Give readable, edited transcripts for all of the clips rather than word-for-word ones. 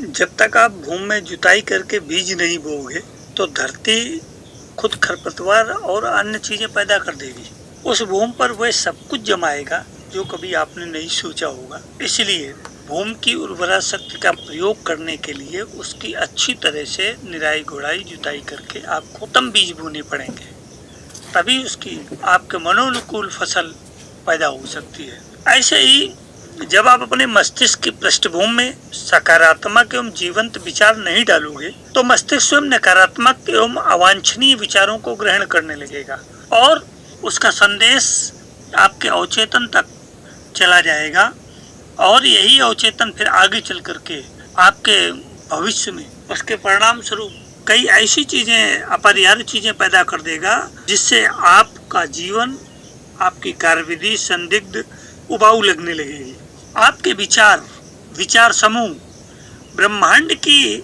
जब तक आप भूमि में जुताई करके बीज नहीं बोओगे तो धरती खुद खरपतवार और अन्य चीजें पैदा कर देगी। उस भूमि पर वह सब कुछ जमाएगा जो कभी आपने नहीं सोचा होगा। इसलिए भूमि की उर्वरा शक्ति का प्रयोग करने के लिए उसकी अच्छी तरह से निराई गुड़ाई जुताई करके आपको उत्तम बीज बोने पड़ेंगे, तभी उसकी आपके मनोनुकूल फसल पैदा हो सकती है। ऐसे ही जब आप अपने मस्तिष्क की पृष्ठभूमि में सकारात्मक एवं जीवंत विचार नहीं डालोगे तो मस्तिष्क स्वयं नकारात्मक एवं अवांछनीय विचारों को ग्रहण करने लगेगा और उसका संदेश आपके अवचेतन तक चला जाएगा और यही अवचेतन फिर आगे चल करके आपके भविष्य में उसके परिणाम स्वरूप कई ऐसी चीजें, अपरिहार्य चीजें पैदा कर देगा जिससे आपका जीवन, आपकी कार्यविधि संदिग्ध, उबाऊ लगने लगेगी। आपके विचार समूह ब्रह्मांड की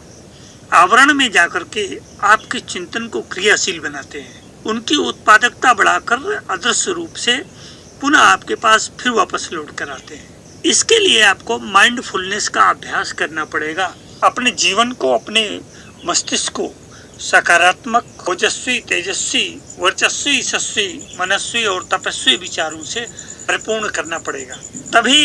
आवरण में जाकर के आपके चिंतन को क्रियाशील बनाते हैं, उनकी उत्पादकता बढ़ाकर अदृश्य रूप से पुनः आपके पास फिर वापस लौट कर आते हैं। इसके लिए आपको माइंडफुलनेस का अभ्यास करना पड़ेगा। अपने जीवन को, अपने मस्तिष्क को सकारात्मक, ओजस्वी, तेजस्वी, वर्चस्वी, यशस्वी, मनस्वी और तपस्वी विचारों से परिपूर्ण करना पड़ेगा। तभी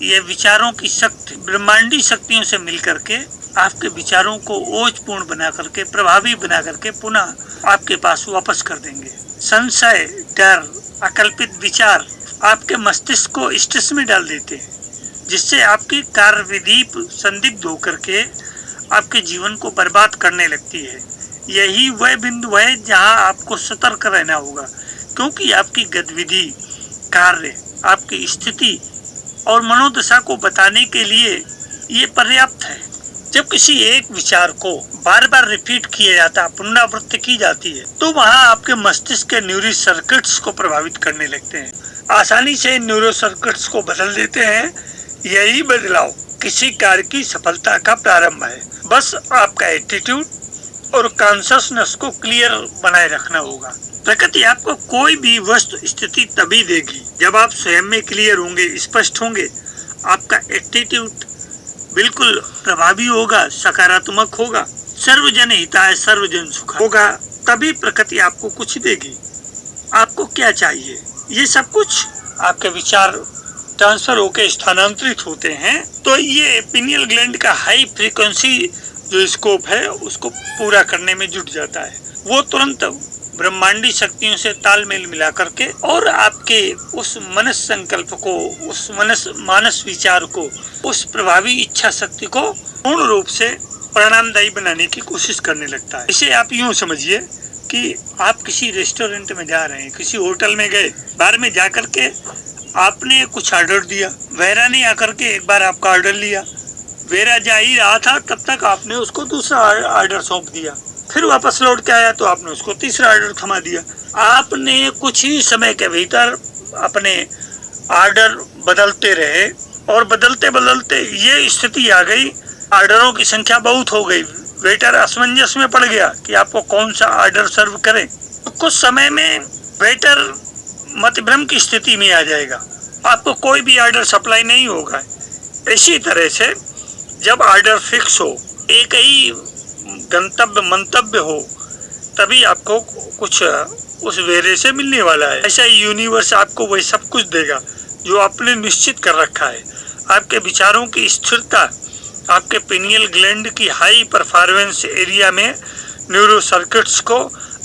ये विचारों की शक्ति ब्रह्मांडी शक्तियों से मिलकर के आपके विचारों को ओजपूर्ण बना करके, प्रभावी बना करके पुनः आपके पास वापस कर देंगे। संशय, डर, अकल्पित विचार आपके मस्तिष्क को स्ट्रेस में डाल देते हैं, जिससे आपकी कार्यविधि संदिग्ध होकर के आपके जीवन को बर्बाद करने लगती है। यही वह बिंदु है जहां आपको सतर्क रहना होगा, क्योंकि आपकी गतिविधि, कार्य, आपकी स्थिति और मनोदशा को बताने के लिए ये पर्याप्त है। जब किसी एक विचार को बार बार रिपीट किया जाता, पुनरावृत्ति की जाती है, तो वहाँ आपके मस्तिष्क के न्यूरो सर्किट्स को प्रभावित करने लगते हैं, आसानी से न्यूरो सर्किट्स को बदल देते हैं। यही बदलाव किसी कार्य की सफलता का प्रारंभ है। बस आपका एटीट्यूड और कॉन्शसनेस को क्लियर बनाए रखना होगा। प्रकृति आपको कोई भी वस्तु स्थिति तभी देगी जब आप स्वयं में क्लियर होंगे, स्पष्ट होंगे, आपका एटीट्यूड बिल्कुल प्रभावी होगा, सकारात्मक होगा, सर्वजन हिताय सर्वजन सुखाय होगा, तभी प्रकृति आपको कुछ देगी। आपको क्या चाहिए? ये सब कुछ आपके विचार ट्रांसफर होकर स्थानांतरित होते हैं, तो ये पिनियल ग्लैंड का हाई फ्रीक्वेंसी जो स्कोप है उसको पूरा करने में जुट जाता है। वो तुरंत ब्रह्मांडी शक्तियों से तालमेल मिला करके और आपके उस मनस संकल्प को, उस मानस विचार को, उस प्रभावी इच्छा शक्ति को पूर्ण रूप से परिणामदायी बनाने की कोशिश करने लगता है। इसे आप यूं समझिए कि आप किसी रेस्टोरेंट में जा रहे हैं, किसी होटल में गए, बार में जाकर के आपने कुछ ऑर्डर दिया, वेरा ने आकर के एक बार आपका ऑर्डर लिया, वेरा जा ही रहा था तब तक आपने उसको दूसरा ऑर्डर सौंप दिया, फिर वापस लौट के आया तो आपने उसको तीसरा ऑर्डर थमा दिया। आपने कुछ ही समय के भीतर अपने ऑर्डर बदलते रहे और बदलते बदलते ये स्थिति आ गई, ऑर्डरों की संख्या बहुत हो गई, वेटर असमंजस में पड़ गया कि आपको कौन सा ऑर्डर सर्व करें। तो कुछ समय में वेटर मतभ्रम की स्थिति में आ जाएगा, आपको कोई भी ऑर्डर सप्लाई नहीं होगा। इसी तरह से जब ऑर्डर फिक्स हो, एक ही गंतव्य मंतव्य हो, तभी आपको कुछ उस वेरे से मिलने वाला है। ऐसा ही यूनिवर्स आपको वही सब कुछ देगा जो आपने निश्चित कर रखा है। आपके विचारों की स्थिरता आपके पिनियल ग्लैंड की हाई परफॉर्मेंस एरिया में न्यूरो सर्किट्स को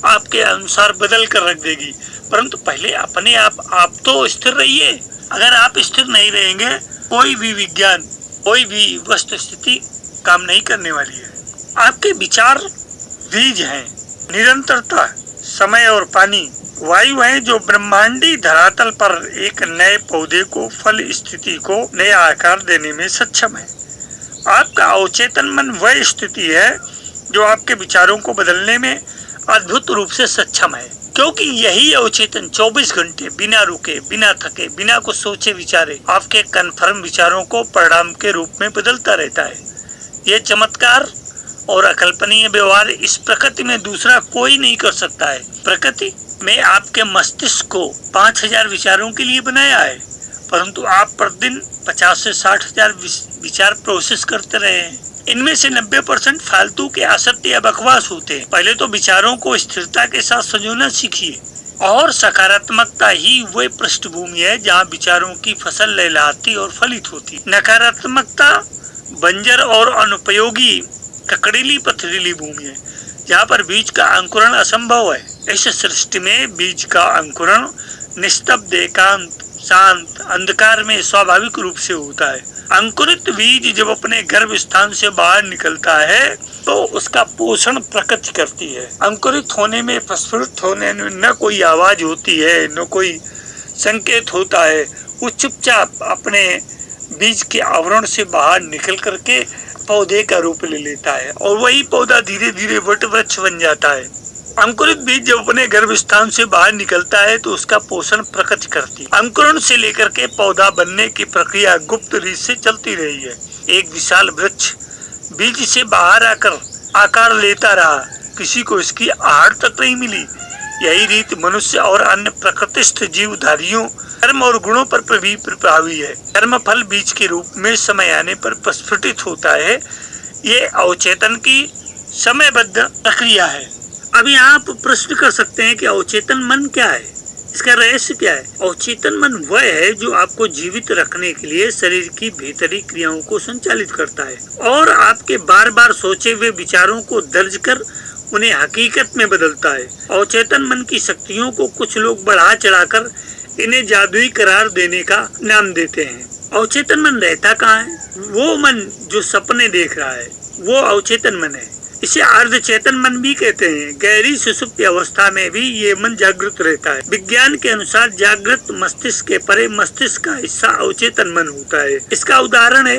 आपके अनुसार बदल कर रख देगी। परंतु पहले अपने आप तो स्थिर रहिए। अगर आप स्थिर नहीं रहेंगे, कोई भी विज्ञान, कोई भी वस्तु स्थिति काम नहीं करने वाली है। आपके विचार बीज हैं, निरंतरता, समय और पानी वायु है जो ब्रह्मांडी धरातल पर एक नए पौधे को, फल स्थिति को नया आकार देने में सक्षम है। आपका अवचेतन मन वह स्थिति है जो आपके विचारों को बदलने में अद्भुत रूप से सक्षम है, क्योंकि यही अवचेतन 24 घंटे बिना रुके, बिना थके, बिना कुछ सोचे विचारे आपके कन्फर्म विचारों को परिणाम के रूप में बदलता रहता है। ये चमत्कार और अकल्पनीय व्यवहार इस प्रकृति में दूसरा कोई नहीं कर सकता है। प्रकृति में आपके मस्तिष्क को 5000 विचारों के लिए बनाया है, परंतु आप प्रतिदिन 50 से 60 हजार विचार प्रोसेस करते रहे हैं। इनमें से 90% फालतू के असत्य या बकवास होते हैं। पहले तो विचारों को स्थिरता के साथ संजोना सीखिए, और सकारात्मकता ही वह पृष्ठभूमि है जहाँ विचारों की फसल लहलहाती और फलित होती। नकारात्मकता बंजर और अनुपयोगी ककड़ीली पथरीली भूमि है जहाँ पर बीज का अंकुरण असंभव है। इस सृष्टि में बीज का अंकुरण निस्तब्ध, एकांत, शांत अंधकार में स्वाभाविक रूप से होता है। अंकुरित बीज जब अपने गर्भ स्थान से बाहर निकलता है तो उसका पोषण प्रकृति करती है। अंकुरित होने में, प्रस्फुटित होने में न कोई आवाज होती है, न कोई संकेत होता है। वो चुपचाप अपने बीज के आवरण से बाहर निकल करके पौधे का रूप ले लेता है और वही पौधा धीरे धीरे वट वृक्ष बन जाता है। अंकुरित बीज जब अपने गर्भ स्थान से बाहर निकलता है तो उसका पोषण प्रकृति करती है। अंकुरण से लेकर के पौधा बनने की प्रक्रिया गुप्त रीत से चलती रही है। एक विशाल वृक्ष बीज से बाहर आकर आकार लेता रहा, किसी को इसकी आहट तक नहीं मिली। यही रीत मनुष्य और अन्य प्रकृतिस्थ जीवधारियों कर्म और गुणों पर भी प्रभावी है। कर्म फल बीज के रूप में समय आने पर प्रस्फुटित होता है। ये अवचेतन की समयबद्ध प्रक्रिया है। अब यहाँ आप प्रश्न कर सकते हैं कि अवचेतन मन क्या है, इसका रहस्य क्या है? अवचेतन मन वह है जो आपको जीवित रखने के लिए शरीर की भीतरी क्रियाओं को संचालित करता है और आपके बार बार सोचे हुए विचारों को दर्ज कर उन्हें हकीकत में बदलता है। अवचेतन मन की शक्तियों को कुछ लोग बढ़ा चढ़ाकर इन्हें जादुई करार देने का नाम देते हैं। अवचेतन मन रहता कहाँ है? वो मन जो सपने देख रहा है वो अवचेतन मन है। इसे अर्धचेतन मन भी कहते हैं। गहरी सुषुप्ति अवस्था में भी ये मन जागृत रहता है। विज्ञान के अनुसार जागृत मस्तिष्क के परे मस्तिष्क का हिस्सा अवचेतन मन होता है। इसका उदाहरण है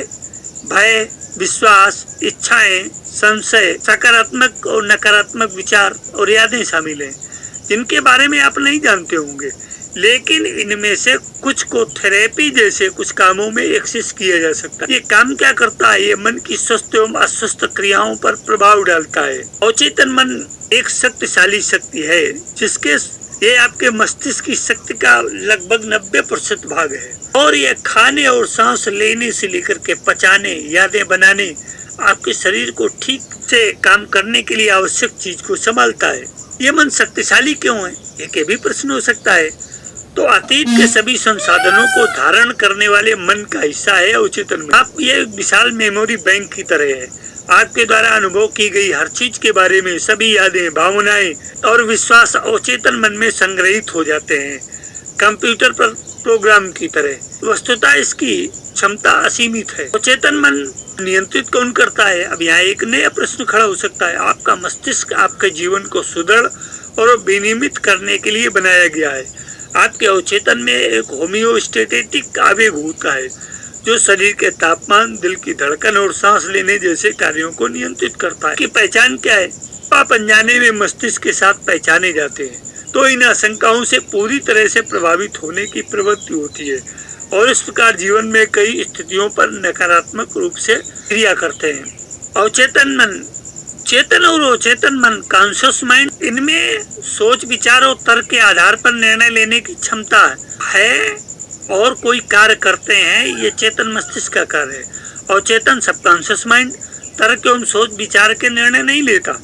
भय, विश्वास, इच्छाएं, संशय, सकारात्मक और नकारात्मक विचार और यादें शामिल हैं जिनके बारे में आप नहीं जानते होंगे, लेकिन इनमें से कुछ को थेरेपी जैसे कुछ कामों में एक्सेस किया जा सकता है। ये काम क्या करता है? ये मन की स्वस्थ एवं अस्वस्थ क्रियाओं पर प्रभाव डालता है। अवचेतन मन एक शक्तिशाली शक्ति है जिसके ये आपके मस्तिष्क की शक्ति का लगभग 90% भाग है और ये खाने और सांस लेने से लेकर के पचाने, यादें बनाने, आपके शरीर को ठीक से काम करने के लिए आवश्यक चीज को संभालता है। ये मन शक्तिशाली क्यों है? एक भी प्रश्न हो सकता है। तो अतीत के सभी संसाधनों को धारण करने वाले मन का हिस्सा है अवचेतन मन। आप ये विशाल मेमोरी बैंक की तरह है। आपके द्वारा अनुभव की गई हर चीज के बारे में सभी यादें, भावनाएं और विश्वास अवचेतन मन में संग्रहित हो जाते हैं, कंप्यूटर पर प्रोग्राम की तरह। वस्तुतः इसकी क्षमता असीमित है। अवचेतन मन नियंत्रित कौन करता है? अब यहाँ एक नया प्रश्न खड़ा हो सकता है। आपका मस्तिष्क आपके जीवन को सुदृढ़ और विनियमित करने के लिए बनाया गया है। आपके अवचेतन में एक होमियोस्टेटिक आवेग होता है जो शरीर के तापमान, दिल की धड़कन और सांस लेने जैसे कार्यों को नियंत्रित करता है। की पहचान क्या है? आप अनजाने में मस्तिष्क के साथ पहचाने जाते हैं तो इन आशंकाओं से पूरी तरह से प्रभावित होने की प्रवृत्ति होती है और इस प्रकार जीवन में कई स्थितियों पर नकारात्मक रूप से क्रिया करते हैं। अवचेतन मन, चेतन और अवचेतन मन, कॉन्शियस माइंड, इनमें सोच, विचार और तर्क के आधार पर निर्णय लेने की क्षमता है और कोई कार्य करते हैं। ये चेतन मस्तिष्क का कार्य है। अवचेतन सबकॉन्शियस माइंड तर्क एवं सोच विचार के निर्णय नहीं लेता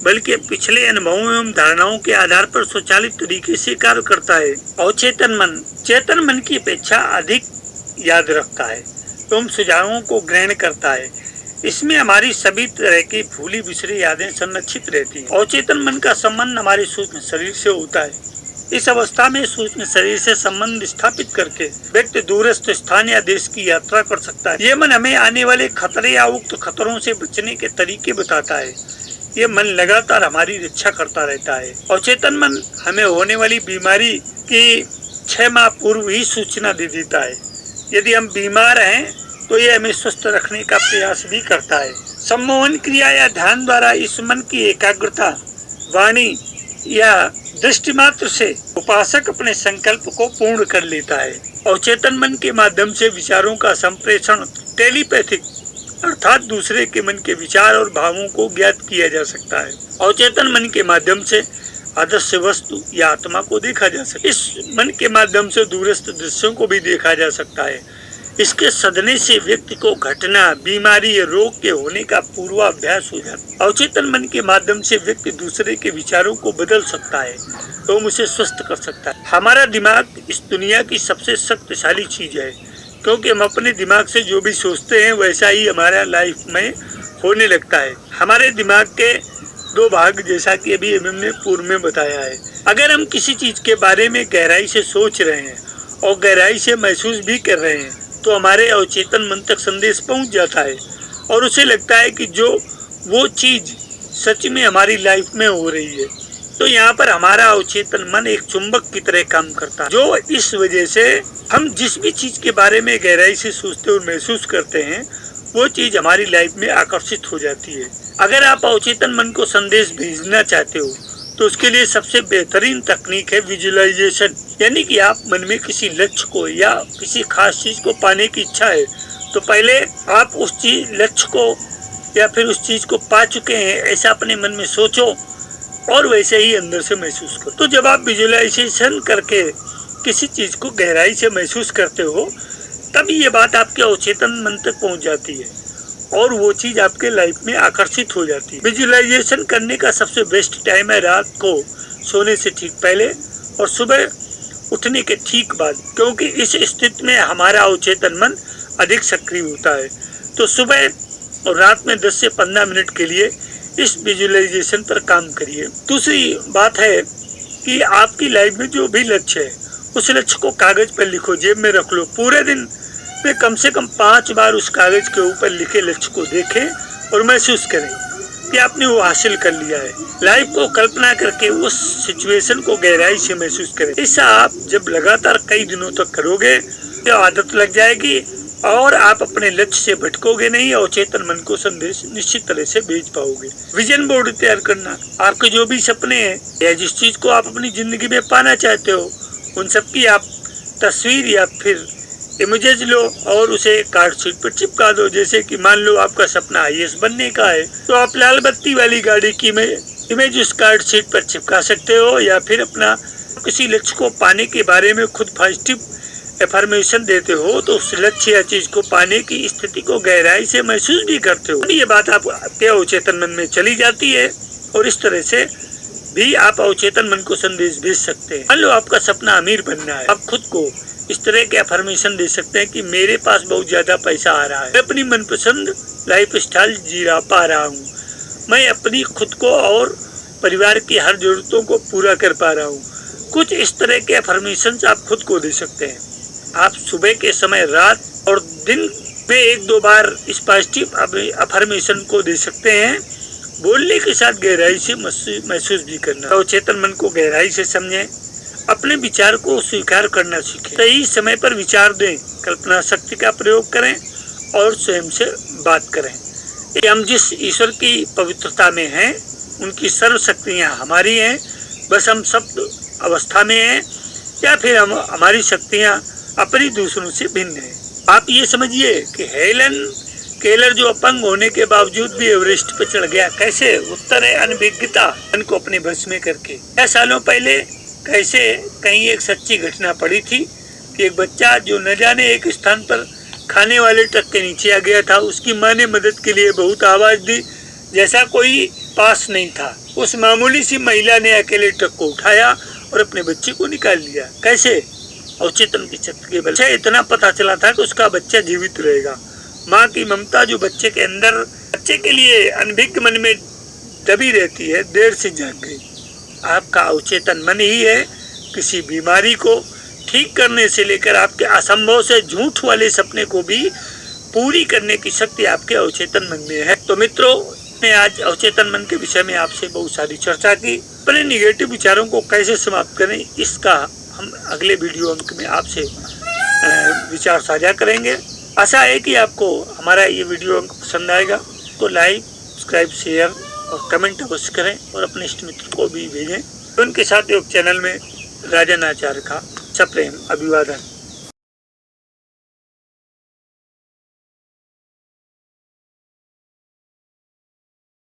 बल्कि पिछले अनुभवों एवं धारणाओं के आधार पर स्वचालित तरीके से कार्य करता है। अवचेतन मन चेतन मन की अपेक्षा अधिक याद रखता है एवं सुझावों को ग्रहण करता है। इसमें हमारी सभी तरह की भूली बिसरी यादें संरक्षित रहती हैं। अवचेतन मन का संबंध हमारे सूक्ष्म शरीर से होता है। इस अवस्था में सूक्ष्म शरीर से संबंध स्थापित करके व्यक्ति दूरस्थ स्थान या देश की यात्रा कर सकता है। ये मन हमें आने वाले खतरे या उक्त खतरों से बचने के तरीके बताता है। ये मन लगातार हमारी रक्षा करता रहता है। अवचेतन मन हमें होने वाली बीमारी की 6 माह पूर्व ही सूचना दे देता है। यदि हम बीमार हैं तो ये हमें स्वस्थ रखने का प्रयास भी करता है। सम्मोहन क्रिया या ध्यान द्वारा इस मन की एकाग्रता, वाणी या दृष्टि मात्र से उपासक अपने संकल्प को पूर्ण कर लेता है। अवचेतन मन के माध्यम से विचारों का संप्रेषण टेलीपैथिक अर्थात दूसरे के मन के विचार और भावों को ज्ञात किया जा सकता है। अवचेतन मन के माध्यम से अदृश्य वस्तु या आत्मा को देखा जा सकता है। इस मन के माध्यम से दूरस्थ दृश्यों को भी देखा जा सकता है। इसके सदने से व्यक्ति को घटना, बीमारी या रोग के होने का पूर्वाभ्यास हो जाता है। अवचेतन मन के माध्यम से व्यक्ति दूसरे के विचारों को बदल सकता है एवं उसे स्वस्थ कर सकता है। हमारा दिमाग इस दुनिया की सबसे शक्तिशाली चीज है, क्योंकि हम अपने दिमाग से जो भी सोचते हैं वैसा ही हमारा लाइफ में होने लगता है। हमारे दिमाग के दो भाग, जैसा कि अभी हमने पूर्व में बताया है। अगर हम किसी चीज के बारे में गहराई से सोच रहे हैं और गहराई से महसूस भी कर रहे हैं तो हमारे अवचेतन मन तक संदेश पहुंच जाता है और उसे लगता है कि जो वो चीज सच में हमारी लाइफ में हो रही है। तो यहाँ पर हमारा अवचेतन मन एक चुंबक की तरह काम करता है, जो इस वजह से हम जिस भी चीज के बारे में गहराई से सोचते और महसूस करते हैं वो चीज हमारी लाइफ में आकर्षित हो जाती है। अगर आप अवचेतन मन को संदेश भेजना चाहते हो तो उसके लिए सबसे बेहतरीन तकनीक है विजुअलाइजेशन। यानी कि आप मन में किसी लक्ष्य को या किसी खास चीज को पाने की इच्छा है तो पहले आप उस चीज लक्ष्य को या फिर उस चीज को पा चुके हैं ऐसा अपने मन में सोचो और वैसे ही अंदर से महसूस करो। तो जब आप विजुअलाइजेशन करके किसी चीज को गहराई से महसूस करते हो तभी ये बात आपके अवचेतन मन तक पहुंच जाती है और वो चीज आपके लाइफ में आकर्षित हो जाती है। विजुअलाइजेशन करने का सबसे बेस्ट टाइम है रात को सोने से ठीक पहले और सुबह उठने के ठीक बाद, क्योंकि इस स्थिति में हमारा अवचेतन मन अधिक सक्रिय होता है। तो सुबह और रात में 10 से 15 मिनट के लिए इस विजुअलाइजेशन पर काम करिए। दूसरी बात है कि आपकी लाइफ में जो भी लक्ष्य है उस लक्ष्य को कागज पर लिखो, जेब में रख लो। पूरे दिन में कम से कम 5 बार उस कागज के ऊपर लिखे लक्ष्य को देखें और महसूस करें कि आपने वो हासिल कर लिया है। लाइफ को कल्पना करके उस सिचुएशन को गहराई से महसूस करें। ऐसा आप जब लगातार कई दिनों तक करोगे तो आदत लग जाएगी और आप अपने लक्ष्य से भटकोगे नहीं और चेतन मन को संदेश निश्चित तरह से भेज पाओगे। विजन बोर्ड तैयार करना, आपके जो भी सपने हैं या जिस चीज को आप अपनी जिंदगी में पाना चाहते हो उन सब की आप तस्वीर या फिर इमेजेस लो और उसे कार्ड शीट पर चिपका दो। जैसे कि मान लो आपका सपना आईएएस बनने का है तो आप लाल बत्ती वाली गाड़ी की इमेज उस कार्ड शीट पर चिपका सकते हो, या फिर अपना किसी लक्ष्य को पाने के बारे में खुद पॉजिटिव एफर्मेशन देते हो तो उस लक्ष्य या चीज को पाने की स्थिति को गहराई से महसूस भी करते हो। ये बात आपके अवचेतन मन में चली जाती है और इस तरह से भी आप अवचेतन मन को संदेश भेज सकते हैं। मान लो आपका सपना अमीर बनना है, आप खुद को इस तरह के अफर्मेशन दे सकते हैं कि मेरे पास बहुत ज्यादा पैसा आ रहा है, मैं अपनी मनपसंद लाइफ स्टाइल जी पा रहा हूँ, मैं अपनी खुद को और परिवार की हर जरूरतों को पूरा कर पा रहा हूँ। कुछ इस तरह के अफर्मेशन आप खुद को दे सकते हैं। आप सुबह के समय, रात और दिन में 1-2 बार इस पॉजिटिव अफर्मेशन को दे सकते हैं। बोलने के साथ गहराई से महसूस भी करना। तो चेतन मन को गहराई से समझें, अपने विचार को स्वीकार करना सीखें, सही समय पर विचार दें, कल्पना शक्ति का प्रयोग करें और स्वयं से बात करें। हम जिस ईश्वर की पवित्रता में हैं उनकी सर्व शक्तियाँ हमारी हैं, बस हम सब अवस्था में हैं या फिर हमारी शक्तियाँ अपनी दूसरों से भिन्न है। आप ये समझिए कि हेलन केलर जो अपंग होने के बावजूद भी एवरेस्ट पर चढ़ गया, कैसे? उत्तर है अनभिज्ञता, मन को अपने बस में करके। 6 सालों पहले कैसे कहीं एक सच्ची घटना पड़ी थी कि एक बच्चा जो न जाने एक स्थान पर खाने वाले ट्रक के नीचे आ गया था, उसकी माँ ने मदद के लिए बहुत आवाज दी, जैसा कोई पास नहीं था। उस मामूली सी महिला ने अकेले ट्रक को उठाया और अपने बच्चे को निकाल लिया। कैसे? अवचेतन की शक्ति के बल से। इतना पता चला था कि उसका बच्चा जीवित रहेगा। माँ की ममता जो बच्चे के अंदर, बच्चे के लिए अनभिज्ञ मन में दबी रहती है, देर से जाग गई। आपका अवचेतन मन ही है किसी बीमारी को ठीक करने से लेकर आपके असंभव से झूठ वाले सपने को भी पूरी करने की शक्ति आपके अवचेतन मन में है। तो मित्रों, मैं आज अवचेतन मन के विषय में आपसे बहुत सारी चर्चा की। अपने निगेटिव विचारों को कैसे समाप्त करें इसका हम अगले वीडियो अंक में आपसे विचार साझा करेंगे। आशा है कि आपको हमारा ये वीडियो अंक पसंद आएगा। तो लाइक, सब्सक्राइब, शेयर और कमेंट अवश्य करें और अपने इष्ट मित्र को भी भेजें। उनके साथ योग चैनल में राजन आचार्य का सप्रेम अभिवादन।